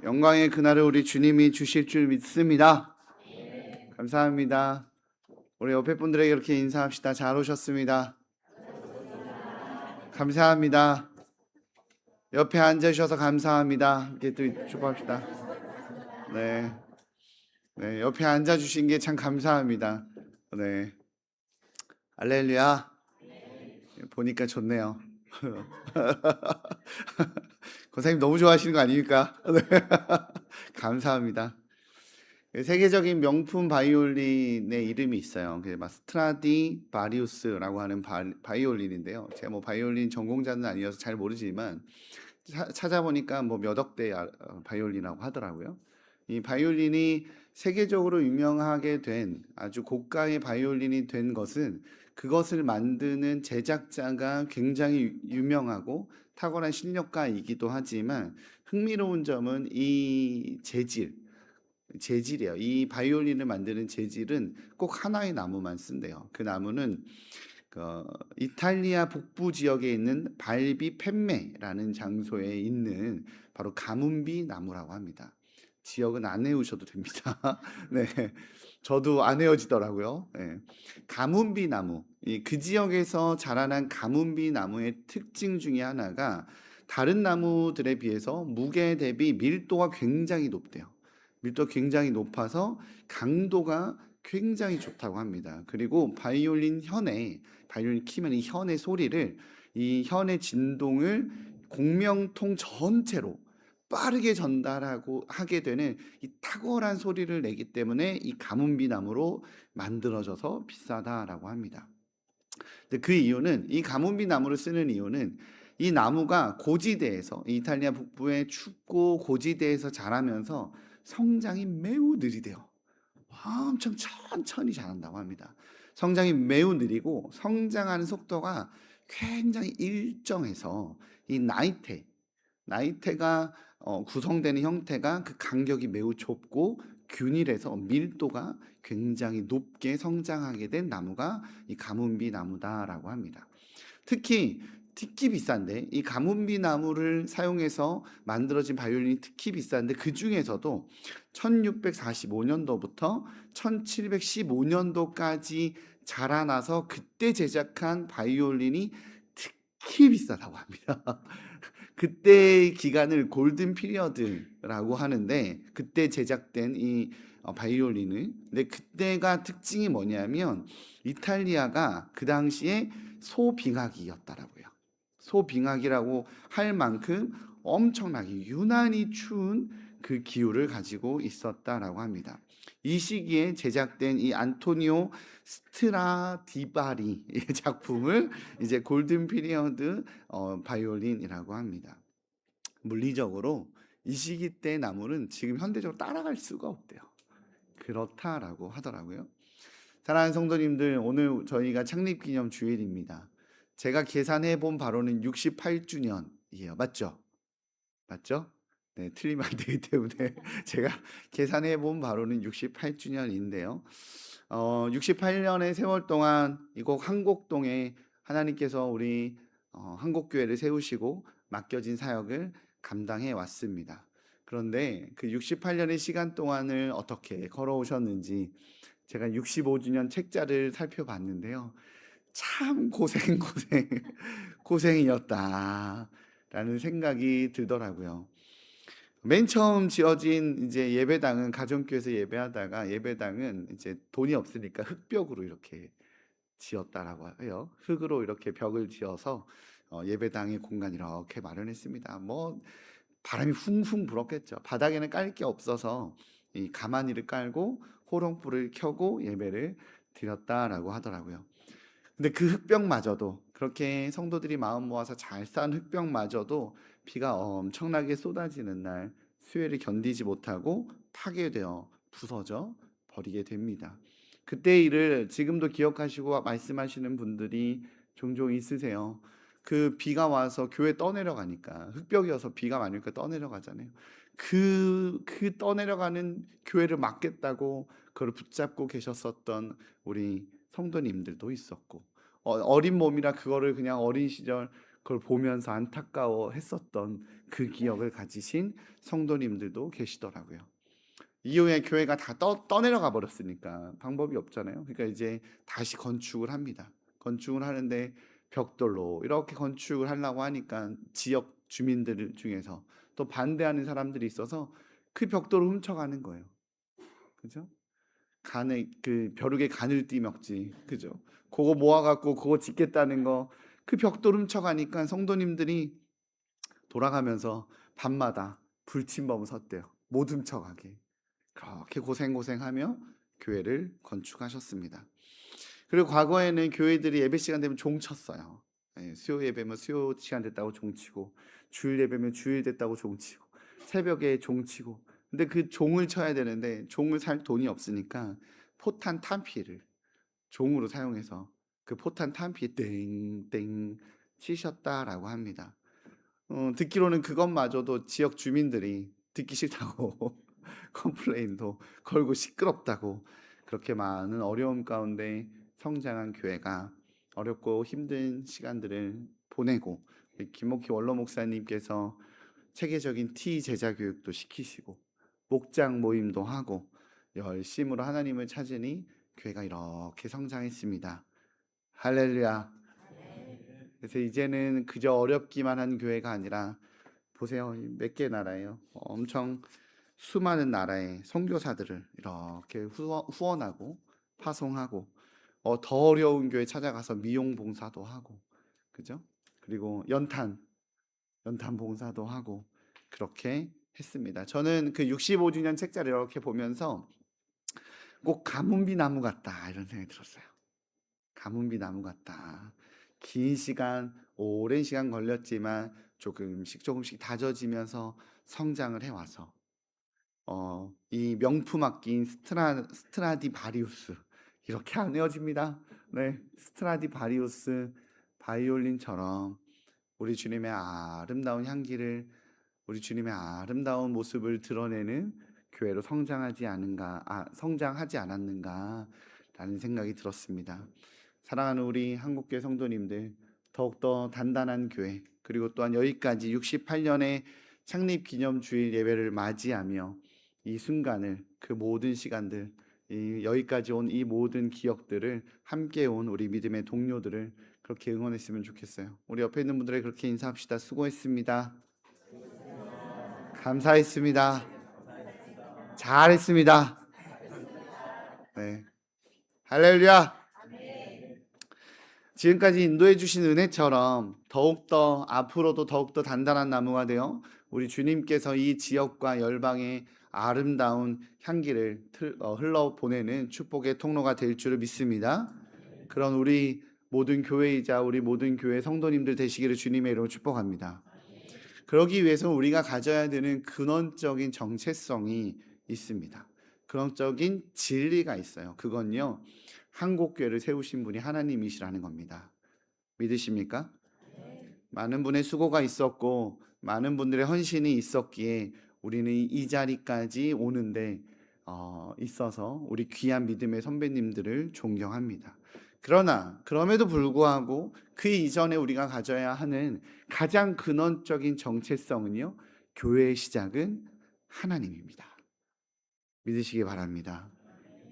영광의 그날을 우리 주님이 주실 줄 믿습니다. 감사합니다. 우리 옆에 분들에게 이렇게 인사합시다. 잘 오셨습니다. 감사합니다. 옆에 앉으셔서 감사합니다. 이렇게 또 축복합시다. 네, 네, 옆에 앉아주신 게 참 감사합니다. 네, 알렐루야. 보니까 좋네요. 권사님 너무 좋아하시는 거 아닙니까? 네. 감사합니다. 세계적인 명품 바이올린의 이름이 있어요. 스트라디 바리우스라고 하는 바이올린인데요. 제가 뭐 바이올린 전공자는 아니어서 잘 모르지만 찾아보니까 뭐 몇 억대 바이올린이라고 하더라고요. 이 바이올린이 세계적으로 유명하게 된 아주 고가의 바이올린이 된 것은 그것을 만드는 제작자가 굉장히 유명하고 탁월한 실력가이기도 하지만 흥미로운 점은 이 재질이에요. 이 바이올린을 만드는 재질은 꼭 하나의 나무만 쓴대요. 그 나무는 이탈리아 북부 지역에 있는 발비 펜메라는 장소에 있는 바로 가문비 나무라고 합니다. 지역은 안 외우셔도 됩니다. 네, 저도 안 외워지더라고요. 네. 가문비 나무, 그 지역에서 자라난 가문비 나무의 특징 중에 하나가 다른 나무들에 비해서 무게 대비 밀도가 굉장히 높대요. 밀도가 굉장히 높아서 강도가 굉장히 좋다고 합니다. 그리고 바이올린 키면 이 현의 소리를, 이 현의 진동을 공명통 전체로 빠르게 전달하고 하게 되는 이 탁월한 소리를 내기 때문에 이 가문비 나무로 만들어져서 비싸다라고 합니다. 근데 그 이유는, 이 가문비 나무를 쓰는 이유는 이 나무가 고지대에서, 이탈리아 북부의 춥고 고지대에서 자라면서 성장이 매우 느리대요. 엄청 천천히 자란다고 합니다. 성장이 매우 느리고 성장하는 속도가 굉장히 일정해서 이 나이테가 구성되는 형태가 그 간격이 매우 좁고 균일해서 밀도가 굉장히 높게 성장하게 된 나무가 이 가문비 나무다라고 합니다. 특히 비싼데, 이 가문비 나무를 사용해서 만들어진 바이올린이 특히 비싼데, 그 중에서도 1645년도부터 1715년도까지 자라나서 그때 제작한 바이올린이 특히 비싸다고 합니다. 그때 기간을 골든 피리어드라고 하는데, 그때 제작된 이 바이올린은, 근데 그때가 특징이 뭐냐면 이탈리아가 그 당시에 소빙하기였다라고요. 소빙하기라고 할 만큼 엄청나게 유난히 추운 그 기후를 가지고 있었다라고 합니다. 이 시기에 제작된 이 안토니오 스트라디바리 작품을 이제 골든 피리어드 바이올린이라고 합니다. 물리적으로 이 시기 때 나무는 지금 현대적으로 따라갈 수가 없대요. 그렇다라고 하더라고요. 사랑하는 성도님들, 오늘 저희가 창립기념 주일입니다. 제가 계산해 본 바로는 68주년이에요. 맞죠? 맞죠? 네, 틀리면 안 되기 때문에 제가 계산해 본 바로는 68주년인데요. 68년의 세월 동안 이곳 한곡동에 하나님께서 우리 한국교회를 세우시고 맡겨진 사역을 감당해 왔습니다. 그런데 그 68년의 시간 동안을 어떻게 걸어오셨는지 제가 65주년 책자를 살펴봤는데요. 참 고생이었다라는 생각이 들더라고요. 맨 처음 지어진 이제 예배당은, 가정교회에서 예배하다가 예배당은 이제 돈이 없으니까 흙벽으로 이렇게 지었다라고 해요. 흙으로 이렇게 벽을 지어서 예배당의 공간 이렇게 마련했습니다. 뭐 바람이 훌훌 불었겠죠. 바닥에는 깔 게 없어서 이 가마니를 깔고 호롱불을 켜고 예배를 드렸다라고 하더라고요. 근데 그 흙벽마저도, 그렇게 성도들이 마음 모아서 잘 쌓은 흙벽마저도 비가 엄청나게 쏟아지는 날 수해를 견디지 못하고 파괴되어 부서져 버리게 됩니다. 그때 일을 지금도 기억하시고 말씀하시는 분들이 종종 있으세요. 그 비가 와서 교회 떠내려가니까, 흙벽이어서 비가 많이 오니까 떠내려가잖아요. 그 떠내려가는 교회를 막겠다고 그걸 붙잡고 계셨었던 우리 성도님들도 있었고, 어린 몸이라 그거를 그냥 어린 시절 그걸 보면서 안타까워했었던 그 기억을 가지신 성도님들도 계시더라고요. 이후에 교회가 다 떠내려가 버렸으니까 방법이 없잖아요. 그러니까 이제 다시 건축을 합니다. 건축을 하는데 벽돌로 이렇게 건축을 하려고 하니까 지역 주민들 중에서 또 반대하는 사람들이 있어서 그 벽돌을 훔쳐가는 거예요. 그죠? 간에 그 벼룩에 간을 띠먹지. 그죠? 그거 모아 갖고 그거 짓겠다는 거 그 벽돌 훔쳐가니까 성도님들이 돌아가면서 밤마다 불침범 섰대요. 못 훔쳐가게. 그렇게 고생하며 교회를 건축하셨습니다. 그리고 과거에는 교회들이 예배 시간 되면 종 쳤어요. 예, 수요 예배면 수요 시간 됐다고 종 치고, 주일 예배면 주일 됐다고 종 치고, 새벽에 종 치고. 근데 그 종을 쳐야 되는데 종을 살 돈이 없으니까 포탄 탄피를 종으로 사용해서 그 포탄 탄피 땡땡 치셨다라고 합니다. 듣기로는 그것마저도 지역 주민들이 듣기 싫다고 컴플레인도 걸고 시끄럽다고, 그렇게 많은 어려움 가운데 성장한 교회가 어렵고 힘든 시간들을 보내고, 김옥희 원로 목사님께서 체계적인 T 제자 교육도 시키시고 목장 모임도 하고 열심으로 하나님을 찾으니 교회가 이렇게 성장했습니다. 할렐루야. 그래서 이제는 그저 어렵기만 한 교회가 아니라, 보세요. 몇 개 나라예요. 엄청 수많은 나라의 선교사들을 이렇게 후원하고 파송하고, 더 어려운 교회 찾아가서 미용 봉사도 하고, 그죠? 그리고 연탄 봉사도 하고 그렇게 했습니다. 저는 그 65주년 책자를 이렇게 보면서 꼭 가문비 나무 같다 이런 생각이 들었어요. 가문비 나무 같다. 긴 시간, 오랜 시간 걸렸지만 조금씩 다져지면서 성장을 해와서 이 명품 악기인 스트라디바리우스 이렇게 안 헤어집니다. 네, 스트라디바리우스 바이올린처럼 우리 주님의 아름다운 향기를, 우리 주님의 아름다운 모습을 드러내는 교회로 성장하지 않았는가라는 생각이 들었습니다. 사랑하는 우리 한국교회 성도님들, 더욱더 단단한 교회, 그리고 또한 여기까지 68년의 창립기념주일 예배를 맞이하며 이 순간을, 그 모든 시간들, 여기까지 온 이 모든 기억들을 함께 온 우리 믿음의 동료들을 그렇게 응원했으면 좋겠어요. 우리 옆에 있는 분들에게 그렇게 인사합시다. 수고했습니다. 감사했습니다. 잘했습니다. 네. 할렐루야. 지금까지 인도해 주신 은혜처럼 더욱더 앞으로도 더욱더 단단한 나무가 되어 우리 주님께서 이 지역과 열방의 아름다운 향기를 흘러보내는 축복의 통로가 될 줄을 믿습니다. 그런 우리 모든 교회이자 우리 모든 교회 성도님들 되시기를 주님의 이름으로 축복합니다. 그러기 위해서 우리가 가져야 되는 근원적인 정체성이 있습니다. 근원적인 진리가 있어요. 그건요, 한국교회를 세우신 분이 하나님이시라는 겁니다. 믿으십니까? 많은 분의 수고가 있었고 많은 분들의 헌신이 있었기에 우리는 이 자리까지 오는데 있어서 우리 귀한 믿음의 선배님들을 존경합니다. 그러나 그럼에도 불구하고 그 이전에 우리가 가져야 하는 가장 근원적인 정체성은요, 교회의 시작은 하나님입니다. 믿으시기 바랍니다.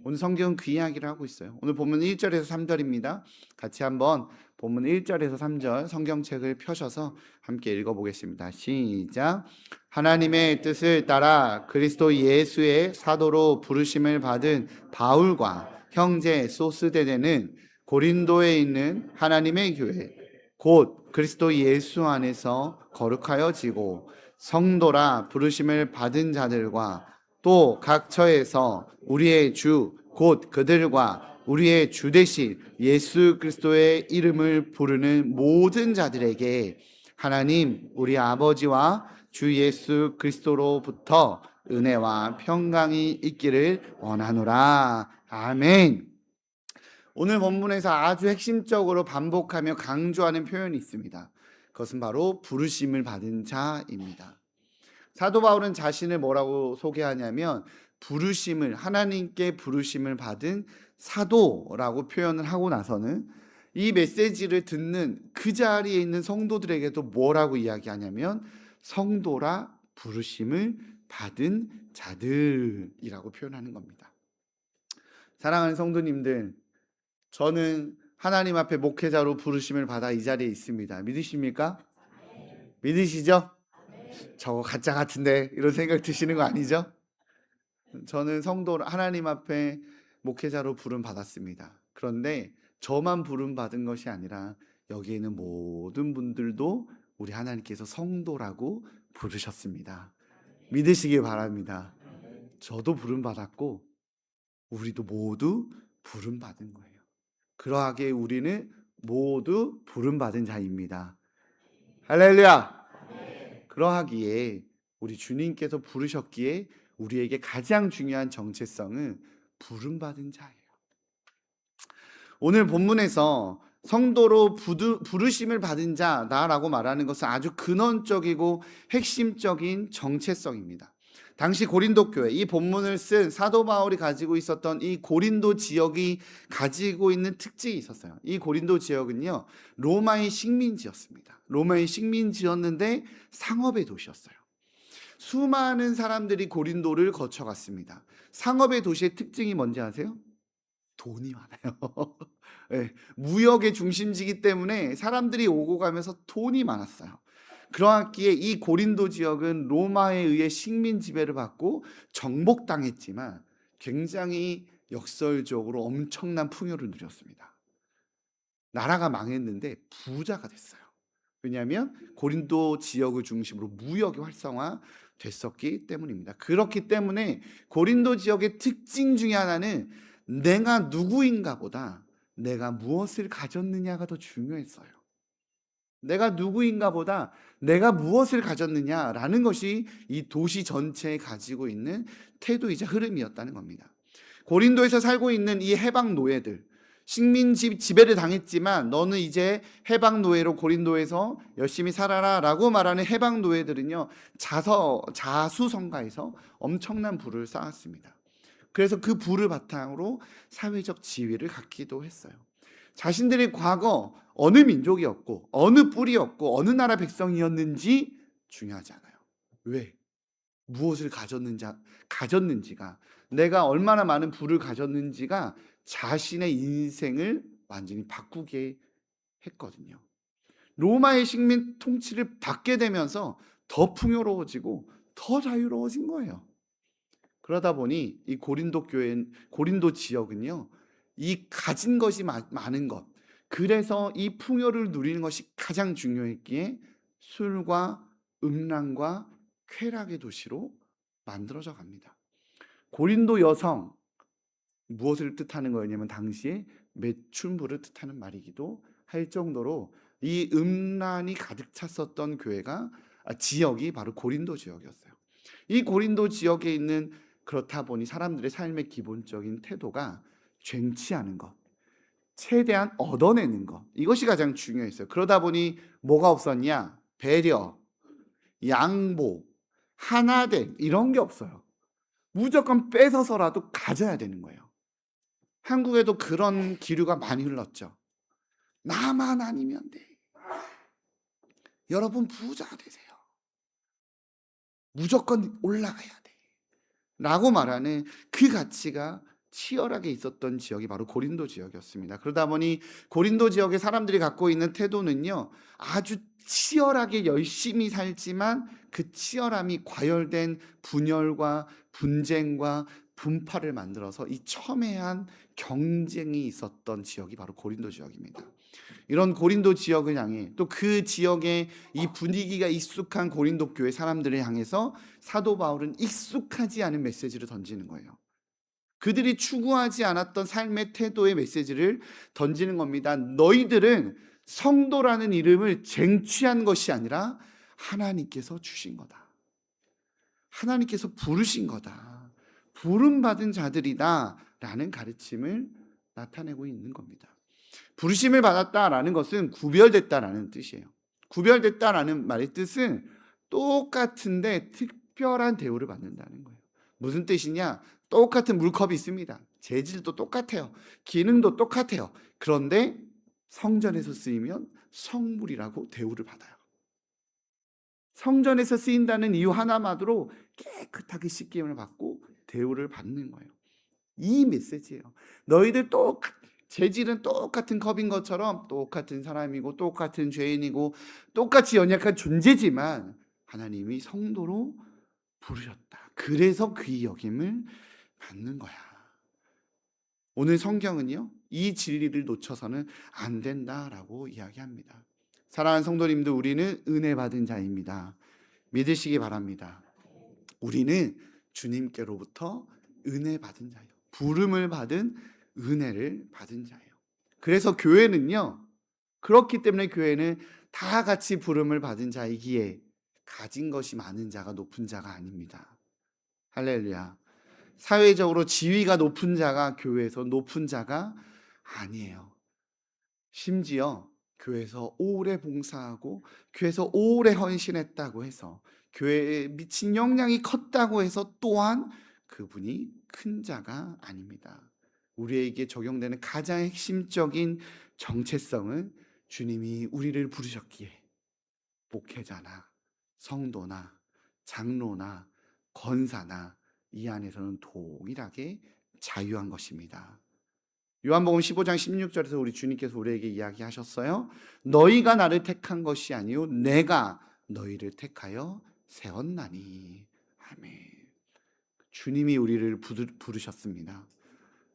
오늘 성경은 그 이야기를 하고 있어요. 오늘 본문 1절에서 3절입니다. 같이 한번 본문 1절에서 3절 성경책을 펴셔서 함께 읽어보겠습니다. 시작. 하나님의 뜻을 따라 그리스도 예수의 사도로 부르심을 받은 바울과 형제 소스데네는 고린도에 있는 하나님의 교회 곧 그리스도 예수 안에서 거룩하여지고 성도라 부르심을 받은 자들과 또 각 처에서 우리의 주 곧 그들과 우리의 주 되신 예수 그리스도의 이름을 부르는 모든 자들에게 하나님 우리 아버지와 주 예수 그리스도로부터 은혜와 평강이 있기를 원하노라. 아멘. 오늘 본문에서 아주 핵심적으로 반복하며 강조하는 표현이 있습니다. 그것은 바로 부르심을 받은 자입니다. 사도 바울은 자신을 뭐라고 소개하냐면 하나님께 부르심을 받은 사도라고 표현을 하고 나서는 이 메시지를 듣는 그 자리에 있는 성도들에게도 뭐라고 이야기하냐면 성도라 부르심을 받은 자들이라고 표현하는 겁니다. 사랑하는 성도님들, 저는 하나님 앞에 목회자로 부르심을 받아 이 자리에 있습니다. 믿으십니까? 믿으시죠? 저거 가짜 같은데 이런 생각 드시는 거 아니죠? 저는 성도 하나님 앞에 목회자로 부름 받았습니다. 그런데 저만 부름 받은 것이 아니라 여기에 있는 모든 분들도 우리 하나님께서 성도라고 부르셨습니다. 믿으시길 바랍니다. 저도 부름 받았고 우리도 모두 부름 받은 거예요. 그러하게 우리는 모두 부름 받은 자입니다. 할렐루야. 그러하기에 우리 주님께서 부르셨기에 우리에게 가장 중요한 정체성은 부름 받은 자예요. 오늘 본문에서 성도로 부르심을 받은 자다라고 말하는 것은 아주 근원적이고 핵심적인 정체성입니다. 당시 고린도 교회, 이 본문을 쓴 사도 바울이 가지고 있었던 이 고린도 지역이 가지고 있는 특징이 있었어요. 이 고린도 지역은요, 로마의 식민지였습니다. 로마의 식민지였는데 상업의 도시였어요. 수많은 사람들이 고린도를 거쳐갔습니다. 상업의 도시의 특징이 뭔지 아세요? 돈이 많아요. 네, 무역의 중심지이기 때문에 사람들이 오고 가면서 돈이 많았어요. 그러기에 이 고린도 지역은 로마에 의해 식민 지배를 받고 정복당했지만 굉장히 역설적으로 엄청난 풍요를 누렸습니다. 나라가 망했는데 부자가 됐어요. 왜냐하면 고린도 지역을 중심으로 무역이 활성화됐었기 때문입니다. 그렇기 때문에 고린도 지역의 특징 중에 하나는 내가 누구인가 보다 내가 무엇을 가졌느냐가 더 중요했어요. 내가 누구인가 보다 내가 무엇을 가졌느냐라는 것이 이 도시 전체에 가지고 있는 태도이자 흐름이었다는 겁니다. 고린도에서 살고 있는 이 해방 노예들, 식민지 지배를 당했지만 너는 이제 해방 노예로 고린도에서 열심히 살아라 라고 말하는 해방 노예들은요, 자수성가에서 엄청난 부를 쌓았습니다. 그래서 그 부를 바탕으로 사회적 지위를 갖기도 했어요. 자신들이 과거 어느 민족이었고 어느 뿌리였고 어느 나라 백성이었는지 중요하지 않아요. 왜? 무엇을 가졌는지가, 내가 얼마나 많은 부를 가졌는지가 자신의 인생을 완전히 바꾸게 했거든요. 로마의 식민 통치를 받게 되면서 더 풍요로워지고 더 자유로워진 거예요. 그러다 보니 이 고린도 지역은요, 이 가진 것이 많은 것, 그래서 이 풍요를 누리는 것이 가장 중요했기에 술과 음란과 쾌락의 도시로 만들어져 갑니다. 고린도 여성, 무엇을 뜻하는 거였냐면 당시에 매춘부를 뜻하는 말이기도 할 정도로 이 음란이 가득 찼었던 지역이 바로 고린도 지역이었어요. 이 고린도 지역에 있는, 그렇다 보니 사람들의 삶의 기본적인 태도가 쟁취하는 것, 최대한 얻어내는 것, 이것이 가장 중요했어요. 그러다 보니 뭐가 없었냐? 배려, 양보, 하나됨, 이런 게 없어요. 무조건 뺏어서라도 가져야 되는 거예요. 한국에도 그런 기류가 많이 흘렀죠. 나만 아니면 돼. 여러분 부자 되세요. 무조건 올라가야 돼. 라고 말하는 그 가치가 치열하게 있었던 지역이 바로 고린도 지역이었습니다. 그러다 보니 고린도 지역의 사람들이 갖고 있는 태도는요, 아주 치열하게 열심히 살지만 그 치열함이 과열된 분열과 분쟁과 분파를 만들어서 이 첨예한 경쟁이 있었던 지역이 바로 고린도 지역입니다. 이런 고린도 지역을 향해, 또 그 지역의 이 분위기가 익숙한 고린도 교회 사람들을 향해서 사도 바울은 익숙하지 않은 메시지를 던지는 거예요. 그들이 추구하지 않았던 삶의 태도의 메시지를 던지는 겁니다. 너희들은 성도라는 이름을 쟁취한 것이 아니라 하나님께서 주신 거다. 하나님께서 부르신 거다. 부름받은 자들이다 라는 가르침을 나타내고 있는 겁니다. 부르심을 받았다라는 것은 구별됐다라는 뜻이에요. 구별됐다라는 말의 뜻은 똑같은데 특별한 대우를 받는다는 거예요. 무슨 뜻이냐? 똑같은 물컵이 있습니다. 재질도 똑같아요. 기능도 똑같아요. 그런데 성전에서 쓰이면 성물이라고 대우를 받아요. 성전에서 쓰인다는 이유 하나만으로 깨끗하게 씻김을 받고 대우를 받는 거예요. 이 메시지예요. 너희들 재질은 똑같은 컵인 것처럼 똑같은 사람이고 똑같은 죄인이고 똑같이 연약한 존재지만 하나님이 성도로 부르셨다. 그래서 귀히 여김을 받는 거야. 오늘 성경은요, 이 진리를 놓쳐서는 안 된다라고 이야기합니다. 사랑하는 성도님들, 우리는 은혜 받은 자입니다. 믿으시기 바랍니다. 우리는 주님께로부터 은혜 받은 자예요. 부름을 받은 은혜를 받은 자예요. 그래서 교회는요, 그렇기 때문에 교회는 다 같이 부름을 받은 자이기에 가진 것이 많은 자가 높은 자가 아닙니다. 할렐루야. 사회적으로 지위가 높은 자가 교회에서 높은 자가 아니에요. 심지어 교회에서 오래 봉사하고 교회에서 오래 헌신했다고 해서 교회에 미친 영향이 컸다고 해서 또한 그분이 큰 자가 아닙니다. 우리에게 적용되는 가장 핵심적인 정체성은 주님이 우리를 부르셨기에 목회자나 성도나 장로나 권사나 이 안에서는 동일하게 자유한 것입니다. 요한복음 15장 16절에서 우리 주님께서 우리에게 이야기하셨어요. 너희가 나를 택한 것이 아니요 내가 너희를 택하여 세웠나니. 아멘. 주님이 우리를 부르셨습니다.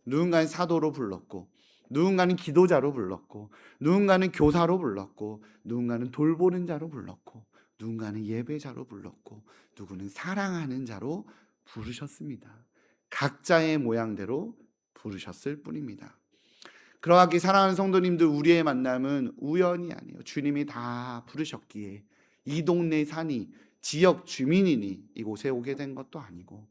누군가는 사도로 불렀고, 누군가는 기도자로 불렀고, 누군가는 교사로 불렀고, 누군가는 돌보는 자로 불렀고, 누군가는 예배자로 불렀고, 누구는 사랑하는 자로 부르셨습니다. 각자의 모양대로 부르셨을 뿐입니다. 그러하기 사랑하는 성도님들, 우리의 만남은 우연이 아니에요. 주님이 다 부르셨기에 이 동네 사니 지역 주민이니 이곳에 오게 된 것도 아니고,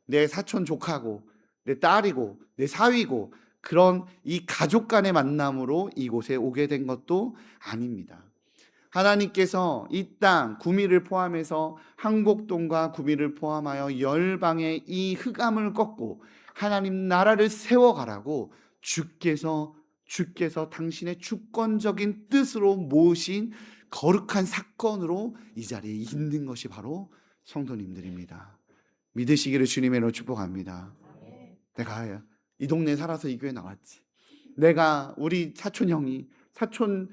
내 사촌 조카고 내 딸이고 내 사위고 그런 이 가족 간의 만남으로 이곳에 오게 된 것도 아닙니다. 하나님께서 이 땅 구미를 포함해서 한곡동과 구미를 포함하여 열방의 이 흑암을 꺾고 하나님 나라를 세워가라고 주께서 당신의 주권적인 뜻으로 모으신 거룩한 사건으로 이 자리에 있는 것이 바로 성도님들입니다. 믿으시기를 주님의 이름으로 축복합니다. 내가 이 동네에 살아서 이 교회 나왔지. 내가 우리 사촌 형이 사촌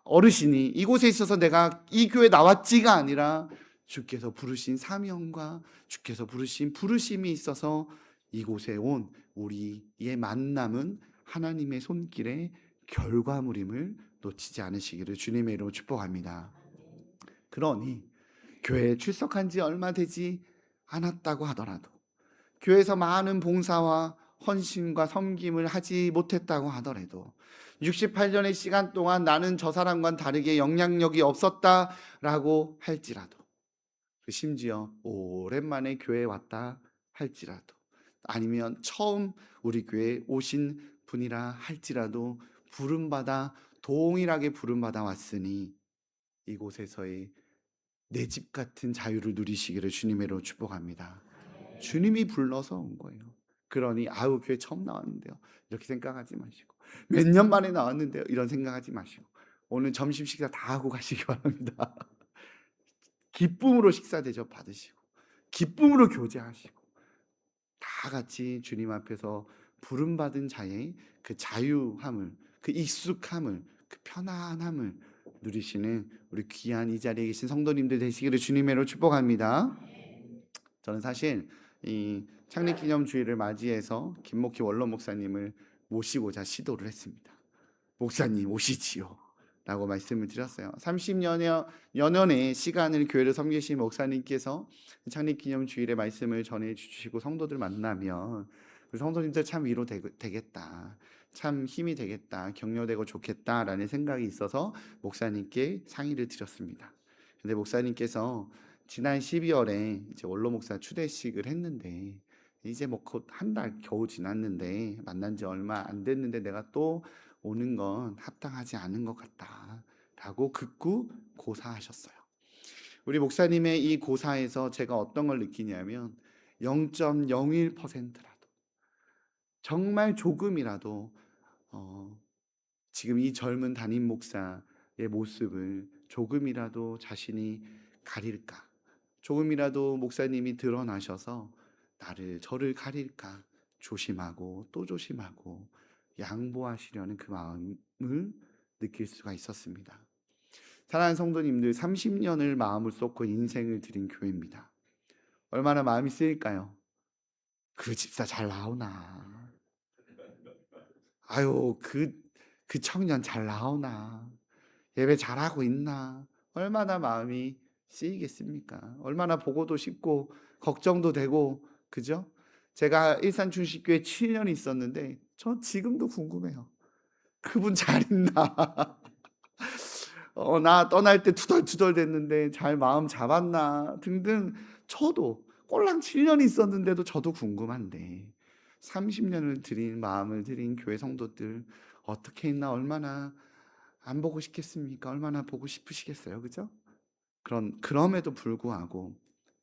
어르신이 이곳에 있어서 내가 이 교회 나왔지가 아니라 주께서 부르신 사명과 주께서 부르신 부르심이 있어서 이곳에 온 우리의 만남은 하나님의 손길의 결과물임을 놓치지 않으시기를 주님의 이름으로 축복합니다. 그러니 교회에 출석한 지 얼마 되지 않았다고 하더라도, 교회에서 많은 봉사와 헌신과 섬김을 하지 못했다고 하더라도, 68년의 시간 동안 나는 저 사람과는 다르게 영향력이 없었다라고 할지라도, 심지어 오랜만에 교회에 왔다 할지라도, 아니면 처음 우리 교회에 오신 분이라 할지라도 부름받아 동일하게 부름받아 왔으니 이곳에서의 내 집 같은 자유를 누리시기를 주님으로 축복합니다. 주님이 불러서 온 거예요. 그러니 아우 교회 처음 나왔는데요 이렇게 생각하지 마시고, 몇 년 만에 나왔는데요 이런 생각하지 마시고, 오늘 점심 식사 다 하고 가시기 바랍니다. 기쁨으로 식사 대접 받으시고 기쁨으로 교제하시고 다 같이 주님 앞에서 부름받은 자의 그 자유함을, 그 익숙함을, 그 편안함을 누리시는 우리 귀한 이 자리에 계신 성도님들 되시기를 주님으로 축복합니다. 저는 사실 이 창립기념주일을 맞이해서 김목희 원로 목사님을 모시고자 시도를 했습니다. 목사님 오시지요 라고 말씀을 드렸어요. 30년여 년의 시간을 교회를 섬기신 목사님께서 창립기념주일의 말씀을 전해주시고 성도들 만나면 성도님들 참 위로 되겠다, 참 힘이 되겠다, 격려되고 좋겠다라는 생각이 있어서 목사님께 상의를 드렸습니다. 근데 목사님께서 지난 12월에 이제 원로 목사 추대식을 했는데, 이제 뭐 곧 한 달 겨우 지났는데 만난 지 얼마 안 됐는데 내가 또 오는 건 합당하지 않은 것 같다라고 극구 고사하셨어요. 우리 목사님의 이 고사에서 제가 어떤 걸 느끼냐면 0.01%라도, 정말 조금이라도 지금 이 젊은 담임 목사의 모습을 조금이라도 자신이 가릴까? 조금이라도 목사님이 드러나셔서 저를 가릴까? 조심하고 또 조심하고 양보하시려는 그 마음을 느낄 수가 있었습니다. 사랑하는 성도님들, 30년을 마음을 쏟고 인생을 드린 교회입니다. 얼마나 마음이 쓰일까요? 그 집사 잘 나오나? 아유, 그 청년 잘 나오나? 예배 잘하고 있나? 얼마나 마음이 쓰이겠습니까? 얼마나 보고도 싶고 걱정도 되고, 그죠? 제가 일산 중식교회 7년 있었는데 저 지금도 궁금해요. 그분 잘 있나? 나 떠날 때 투덜투덜 됐는데 잘 마음 잡았나? 등등. 저도 꼴랑 7년 있었는데도 저도 궁금한데 30년을 들인 마음을 들인 교회 성도들 어떻게 있나? 얼마나 안 보고 싶겠습니까? 얼마나 보고 싶으시겠어요, 그죠? 그럼에도 불구하고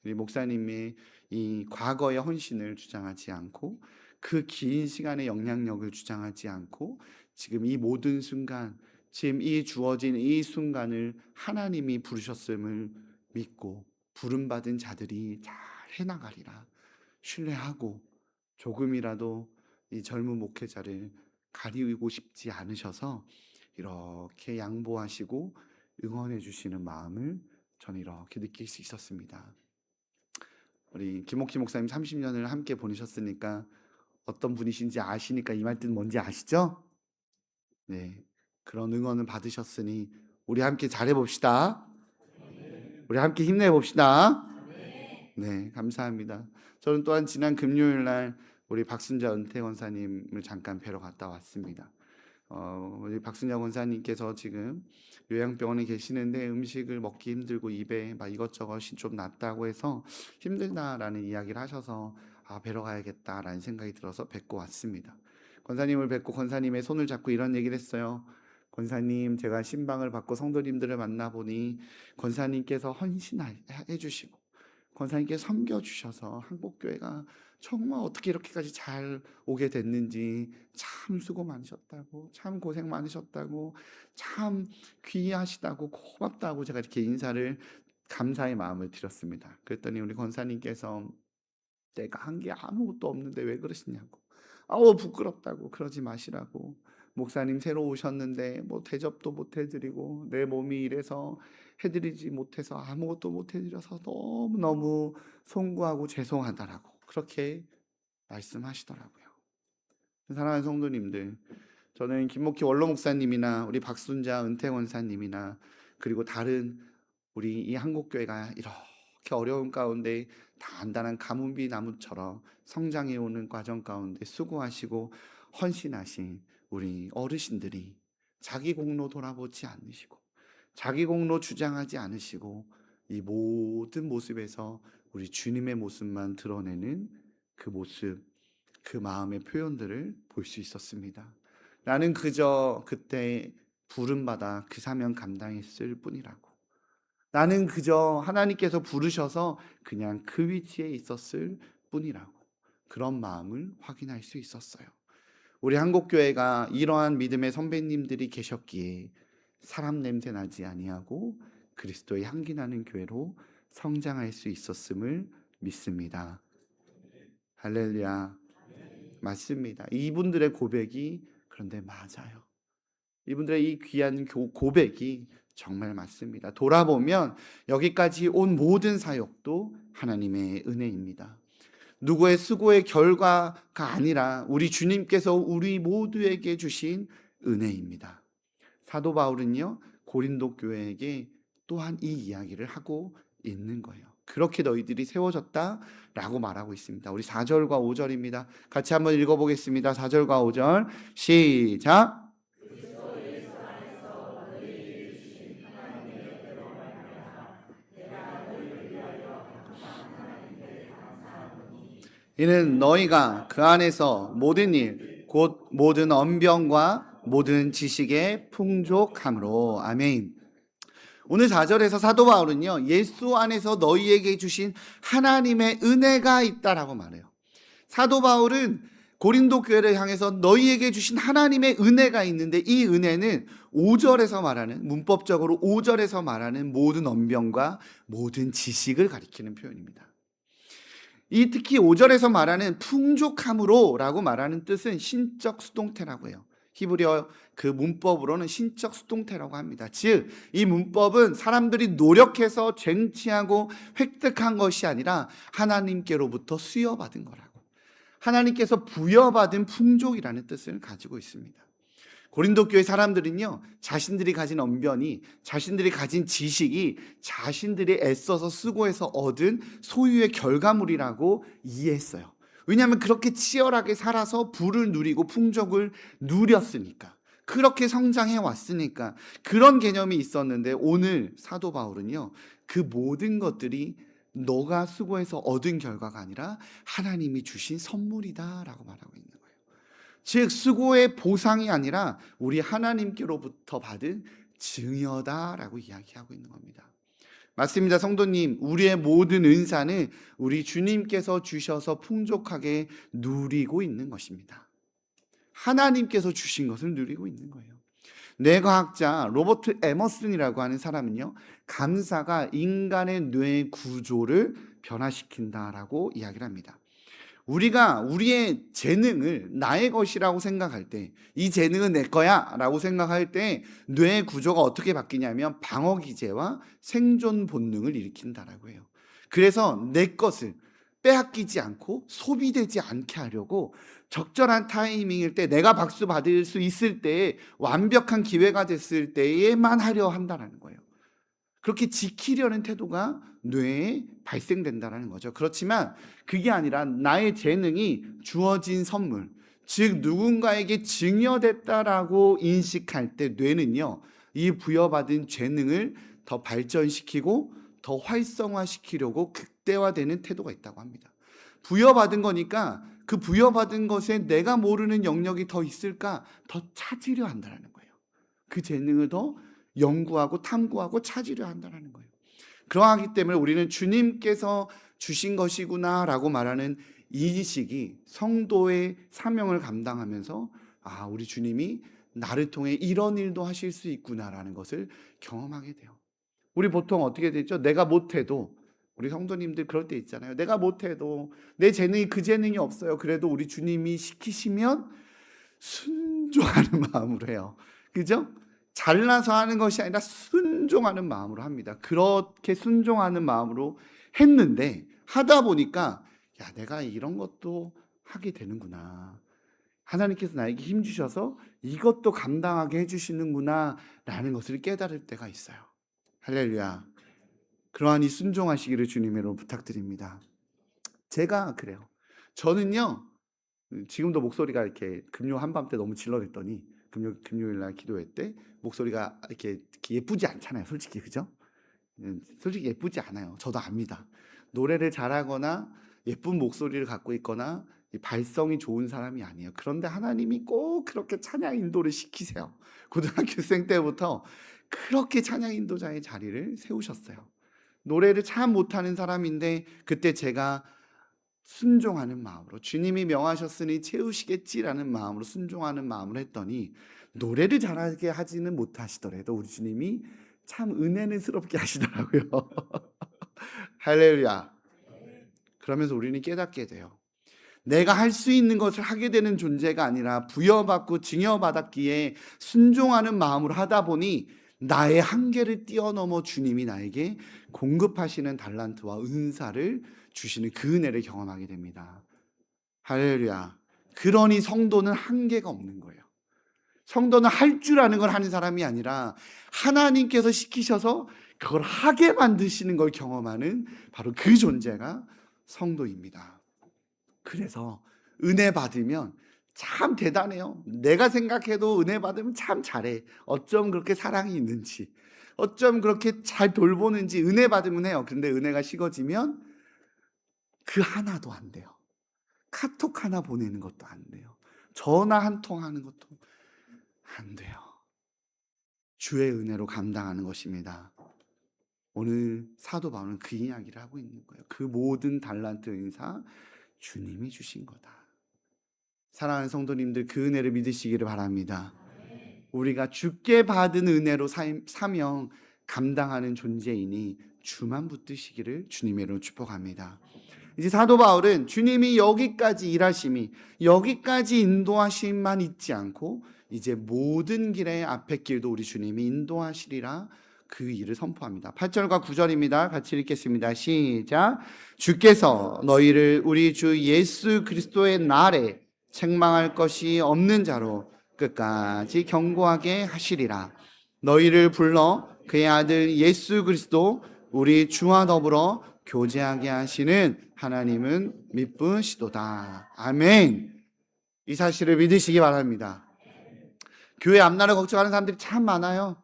우리 목사님의 이 과거의 헌신을 주장하지 않고 그 긴 시간의 영향력을 주장하지 않고 지금 이 모든 순간, 지금 이 주어진 이 순간을 하나님이 부르셨음을 믿고 부름받은 자들이 잘 해나가리라 신뢰하고 조금이라도 이 젊은 목회자를 가리우고 싶지 않으셔서 이렇게 양보하시고 응원해 주시는 마음을 저는 이렇게 느낄 수 있었습니다. 우리 김옥희 목사님 30년을 함께 보내셨으니까 어떤 분이신지 아시니까 이 말 뜻 뭔지 아시죠? 네, 그런 응원을 받으셨으니 우리 함께 잘해봅시다. 우리 함께 힘내봅시다. 네, 감사합니다. 저는 또한 지난 금요일 날 우리 박순자 은퇴 권사님을 잠깐 뵈러 갔다 왔습니다. 우리 박순자 권사님께서 지금 요양병원에 계시는데 음식을 먹기 힘들고 입에 막 이것저것이 좀 났다고 해서 힘들다라는 이야기를 하셔서 뵈러 가야겠다라는 생각이 들어서 뵙고 왔습니다. 권사님을 뵙고 권사님의 손을 잡고 이런 얘기를 했어요. 권사님, 제가 신방을 받고 성도님들을 만나보니 권사님께서 헌신해 주시고 권사님께서 섬겨주셔서 한국교회가 정말 어떻게 이렇게까지 잘 오게 됐는지 참 수고 많으셨다고, 참 고생 많으셨다고, 참 귀하시다고, 고맙다고 제가 이렇게 인사를 감사의 마음을 드렸습니다. 그랬더니 우리 권사님께서 내가 한 게 아무것도 없는데 왜 그러시냐고, 부끄럽다고, 그러지 마시라고, 목사님 새로 오셨는데 뭐 대접도 못 해드리고 내 몸이 이래서 해드리지 못해서 아무것도 못 해드려서 너무너무 송구하고 죄송하다라고 그렇게 말씀하시더라고요. 사랑하는 성도님들, 저는 김목희 원로 목사님이나 우리 박순자 은퇴 권사님이나 그리고 다른 우리 이 한국교회가 이렇게 어려운 가운데 단단한 가뭄비 나무처럼 성장해 오는 과정 가운데 수고하시고 헌신하신 우리 어르신들이 자기 공로 돌아보지 않으시고 자기 공로 주장하지 않으시고 이 모든 모습에서 우리 주님의 모습만 드러내는 그 모습, 그 마음의 표현들을 볼 수 있었습니다. 나는 그저 그때 부름받아 그 사명 감당했을 뿐이라고. 나는 그저 하나님께서 부르셔서 그냥 그 위치에 있었을 뿐이라고. 그런 마음을 확인할 수 있었어요. 우리 한국교회가 이러한 믿음의 선배님들이 계셨기에 사람 냄새 나지 아니하고 그리스도의 향기 나는 교회로 성장할 수 있었음을 믿습니다. 할렐루야. 맞습니다. 이분들의 고백이 그런데 맞아요. 이분들의 이 귀한 고백이 정말 맞습니다. 돌아보면 여기까지 온 모든 사역도 하나님의 은혜입니다. 누구의 수고의 결과가 아니라 우리 주님께서 우리 모두에게 주신 은혜입니다. 사도 바울은요, 고린도 교회에게 또한 이 이야기를 하고 있는 거예요. 그렇게 너희들이 세워졌다라고 말하고 있습니다. 우리 4절과 5절입니다. 같이 한번 읽어보겠습니다. 4절과 5절 시작. 이는 너희가 그 안에서 모든 일, 곧 모든 언병과 모든 지식에 풍족함으로. 아멘. 오늘 4절에서 사도 바울은요, 예수 안에서 너희에게 주신 하나님의 은혜가 있다라고 말해요. 사도 바울은 고린도 교회를 향해서 너희에게 주신 하나님의 은혜가 있는데, 이 은혜는 5절에서 말하는, 문법적으로 5절에서 말하는 모든 언변과 모든 지식을 가리키는 표현입니다. 이 특히 5절에서 말하는 풍족함으로라고 말하는 뜻은 신적 수동태라고 해요. 히브리어 그 문법으로는 신적 수동태라고 합니다. 즉, 이 문법은 사람들이 노력해서 쟁취하고 획득한 것이 아니라 하나님께로부터 수여받은 거라고, 하나님께서 부여받은 풍족이라는 뜻을 가지고 있습니다. 고린도 교회 사람들은요, 자신들이 가진 언변이, 자신들이 가진 지식이 자신들이 애써서 수고해서 얻은 소유의 결과물이라고 이해했어요. 왜냐하면 그렇게 치열하게 살아서 부를 누리고 풍족을 누렸으니까, 그렇게 성장해 왔으니까 그런 개념이 있었는데, 오늘 사도 바울은요, 그 모든 것들이 너가 수고해서 얻은 결과가 아니라 하나님이 주신 선물이다라고 말하고 있는 거예요. 즉, 수고의 보상이 아니라 우리 하나님께로부터 받은 증여다라고 이야기하고 있는 겁니다. 맞습니다, 성도님. 우리의 모든 은사는 우리 주님께서 주셔서 풍족하게 누리고 있는 것입니다. 하나님께서 주신 것을 누리고 있는 거예요. 뇌과학자 로버트 에머슨이라고 하는 사람은요, 감사가 인간의 뇌 구조를 변화시킨다라고 이야기를 합니다. 우리가 우리의 재능을 나의 것이라고 생각할 때, 이 재능은 내 거야 라고 생각할 때 뇌 구조가 어떻게 바뀌냐면 방어 기제와 생존 본능을 일으킨다라고 해요. 그래서 내 것을 빼앗기지 않고 소비되지 않게 하려고 적절한 타이밍일 때, 내가 박수 받을 수 있을 때에, 완벽한 기회가 됐을 때에만 하려 한다는 거예요. 그렇게 지키려는 태도가 뇌에 발생된다는 거죠. 그렇지만 그게 아니라 나의 재능이 주어진 선물, 즉 누군가에게 증여됐다라고 인식할 때 뇌는요, 이 부여받은 재능을 더 발전시키고 더 활성화시키려고 극대화되는 태도가 있다고 합니다. 부여받은 거니까 그 부여받은 것에 내가 모르는 영역이 더 있을까 더 찾으려 한다는 거예요. 그 재능을 더 연구하고 탐구하고 찾으려 한다는 거예요. 그러하기 때문에 우리는 주님께서 주신 것이구나라고 말하는 인식이 성도의 사명을 감당하면서, 아, 우리 주님이 나를 통해 이런 일도 하실 수 있구나라는 것을 경험하게 돼요. 우리 보통 어떻게 되죠? 내가 못해도, 우리 성도님들 그럴 때 있잖아요. 내가 못해도, 내 재능이 그 재능이 없어요. 그래도 우리 주님이 시키시면 순종하는 마음으로 해요. 그죠? 잘나서 하는 것이 아니라 순종하는 마음으로 합니다. 그렇게 순종하는 마음으로 했는데, 하다 보니까 야, 내가 이런 것도 하게 되는구나, 하나님께서 나에게 힘 주셔서 이것도 감당하게 해주시는구나 라는 것을 깨달을 때가 있어요. 할렐루야. 그러하니 순종하시기를 주님으로 부탁드립니다. 제가 그래요. 저는요, 지금도 목소리가 이렇게 금요 한밤 때 너무 질러댔더니, 금요일 날 기도회 때 목소리가 이렇게 예쁘지 않잖아요, 솔직히. 그죠? 솔직히 예쁘지 않아요. 저도 압니다. 노래를 잘하거나 예쁜 목소리를 갖고 있거나 발성이 좋은 사람이 아니에요. 그런데 하나님이 꼭 그렇게 찬양 인도를 시키세요. 고등학교생 때부터 그렇게 찬양 인도자의 자리를 세우셨어요. 노래를 참 못하는 사람인데, 그때 제가 순종하는 마음으로, 주님이 명하셨으니 채우시겠지라는 마음으로, 순종하는 마음으로 했더니, 노래를 잘하게 하지는 못하시더라도 우리 주님이 참 은혜는스럽게 하시더라고요. 할렐루야. 그러면서 우리는 깨닫게 돼요. 내가 할 수 있는 것을 하게 되는 존재가 아니라 부여받고 증여받았기에 순종하는 마음으로 하다 보니 나의 한계를 뛰어넘어 주님이 나에게 공급하시는 달란트와 은사를 주시는 그 은혜를 경험하게 됩니다. 할렐루야. 그러니 성도는 한계가 없는 거예요. 성도는 할 줄 아는 걸 하는 사람이 아니라 하나님께서 시키셔서 그걸 하게 만드시는 걸 경험하는 바로 그 존재가 성도입니다. 그래서 은혜 받으면 참 대단해요. 내가 생각해도 은혜 받으면 참 잘해. 어쩜 그렇게 사랑이 있는지, 어쩜 그렇게 잘 돌보는지 은혜 받으면 해요. 근데 은혜가 식어지면 그 하나도 안 돼요. 카톡 하나 보내는 것도 안 돼요. 전화 한 통 하는 것도 안 돼요. 주의 은혜로 감당하는 것입니다. 오늘 사도 바울은 그 이야기를 하고 있는 거예요. 그 모든 달란트 은사 주님이 주신 거다. 사랑하는 성도님들, 그 은혜를 믿으시기를 바랍니다. 우리가 주께 받은 은혜로 사명 감당하는 존재이니 주만 붙드시기를 주님의 이름으로 축복합니다. 이제 사도 바울은 주님이 여기까지 일하심이, 여기까지 인도하심만 있지 않고 이제 모든 길의 앞의 길도 우리 주님이 인도하시리라, 그 일을 선포합니다. 8절과 9절입니다. 같이 읽겠습니다. 시작. 주께서 너희를 우리 주 예수 그리스도의 날에 책망할 것이 없는 자로 끝까지 견고하게 하시리라. 너희를 불러 그의 아들 예수 그리스도 우리 주와 더불어 교제하게 하시는 하나님은 미쁘시도다. 아멘. 이 사실을 믿으시기 바랍니다. 교회 앞날을 걱정하는 사람들이 참 많아요.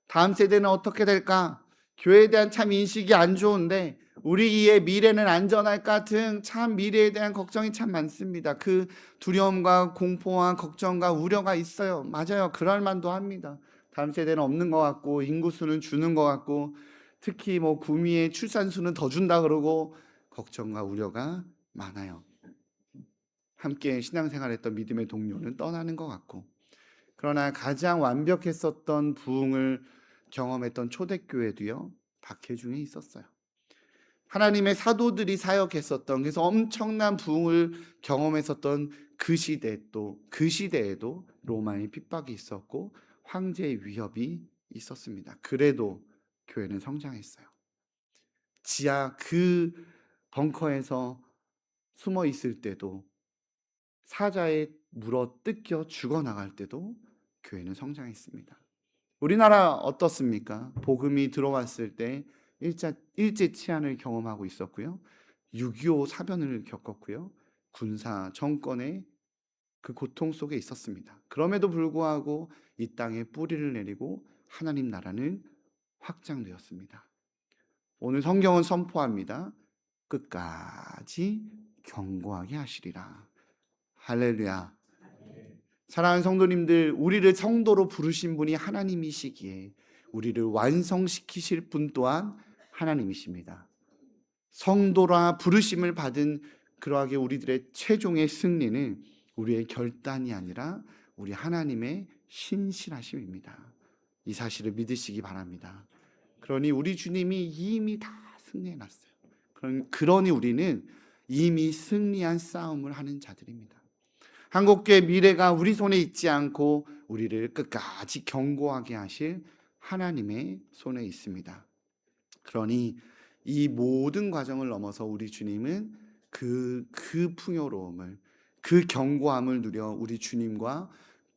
다음 세대는 어떻게 될까? 교회에 대한 참 인식이 안 좋은데 우리의 미래는 안전할까 등 참 미래에 대한 걱정이 참 많습니다. 그 두려움과 공포와 걱정과 우려가 있어요. 맞아요. 그럴 만도 합니다. 다음 세대는 없는 것 같고 인구수는 주는 것 같고 특히 구미의 출산수는 더 준다 그러고 걱정과 우려가 많아요. 함께 신앙생활했던 믿음의 동료는 떠나는 것 같고, 그러나 가장 완벽했었던 부흥을 경험했던 초대교회도요, 박해중에 있었어요. 하나님의 사도들이 사역했었던, 그래서 엄청난 부흥을 경험했었던 그 시대에도 로마의 핍박이 있었고 황제의 위협이 있었습니다. 그래도 교회는 성장했어요. 지하 그 벙커에서 숨어 있을 때도, 사자에 물어 뜯겨 죽어나갈 때도 교회는 성장했습니다. 우리나라 어떻습니까? 복음이 들어왔을 때 일제 치안을 경험하고 있었고요. 6.25 사변을 겪었고요. 군사 정권의 그 고통 속에 있었습니다. 그럼에도 불구하고 이 땅에 뿌리를 내리고 하나님 나라는 확장되었습니다. 오늘 성경은 선포합니다. 끝까지 견고하게 하시리라. 할렐루야. 사랑하는 성도님들, 우리를 성도로 부르신 분이 하나님이시기에 우리를 완성시키실 분 또한 하나님이십니다. 성도라 부르심을 받은 그러하게 우리들의 최종의 승리는 우리의 결단이 아니라 우리 하나님의 신실하심입니다. 이 사실을 믿으시기 바랍니다. 그러니 우리 주님이 이미 다 승리해놨어요. 그러니 우리는 이미 승리한 싸움을 하는 자들입니다. 한국교회 미래가 우리 손에 있지 않고 우리를 끝까지 견고하게 하실 하나님의 손에 있습니다. 그러니 이 모든 과정을 넘어서 우리 주님은 그 풍요로움을, 그 견고함을 누려 우리 주님과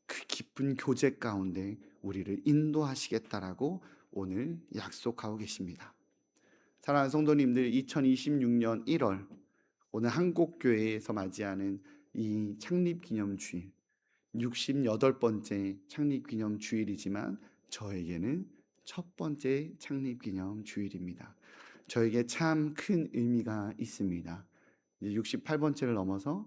그 깊은 교제 가운데 우리를 인도하시겠다라고 오늘 약속하고 계십니다. 사랑하는 성도님들, 2026년 1월 오늘 한국교회에서 맞이하는 이 창립기념주일, 68번째 창립기념주일이지만 저에게는 첫 번째 창립기념주일입니다. 저에게 참 큰 의미가 있습니다. 68번째를 넘어서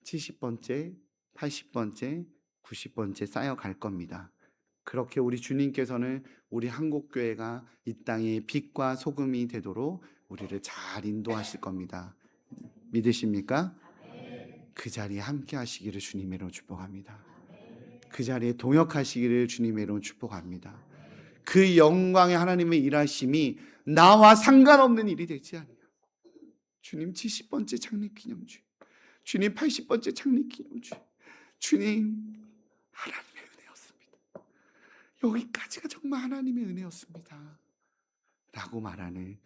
70번째, 80번째, 90번째 쌓여갈 겁니다. 그렇게 우리 주님께서는 우리 한국교회가 이 땅의 빛과 소금이 되도록 우리를 잘 인도하실 겁니다. 믿으십니까? 그 자리에 함께 하시기를 주님의 이름으로 축복합니다. 그 자리에 동역하시기를 주님의 이름으로 축복합니다. 그 영광의 하나님의 일하심이 나와 상관없는 일이 되지 않아요. 주님 70번째 창립기념주일, 주님 80번째 창립기념주일, 주님 하나님의 은혜였습니다. 여기까지가 정말 하나님의 은혜였습니다 라고 말하는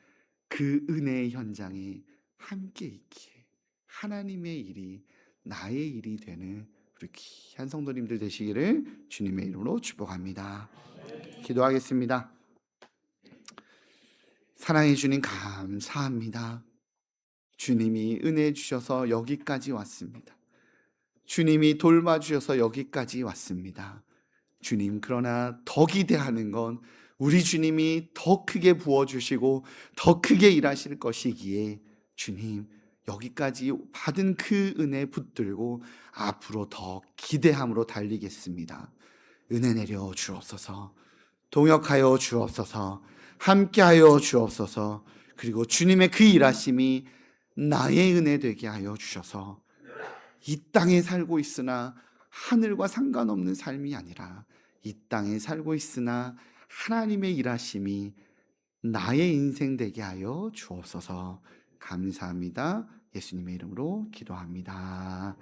그 은혜의 현장에 함께 있기에 하나님의 일이 나의 일이 되는 우리 귀한 성도님들 되시기를 주님의 이름으로 축복합니다. 기도하겠습니다. 사랑해 주님 감사합니다. 주님이 은혜 주셔서 여기까지 왔습니다. 주님이 돌봐주셔서 여기까지 왔습니다. 주님, 그러나 더 기대하는 건 우리 주님이 더 크게 부어주시고 더 크게 일하실 것이기에 주님, 여기까지 받은 그 은혜 붙들고 앞으로 더 기대함으로 달리겠습니다. 은혜 내려 주옵소서, 동역하여 주옵소서, 함께하여 주옵소서. 그리고 주님의 그 일하심이 나의 은혜 되게 하여 주셔서 이 땅에 살고 있으나 하늘과 상관없는 삶이 아니라 이 땅에 살고 있으나 하나님의 일하심이 나의 인생 되게 하여 주옵소서. 감사합니다. 예수님의 이름으로 기도합니다.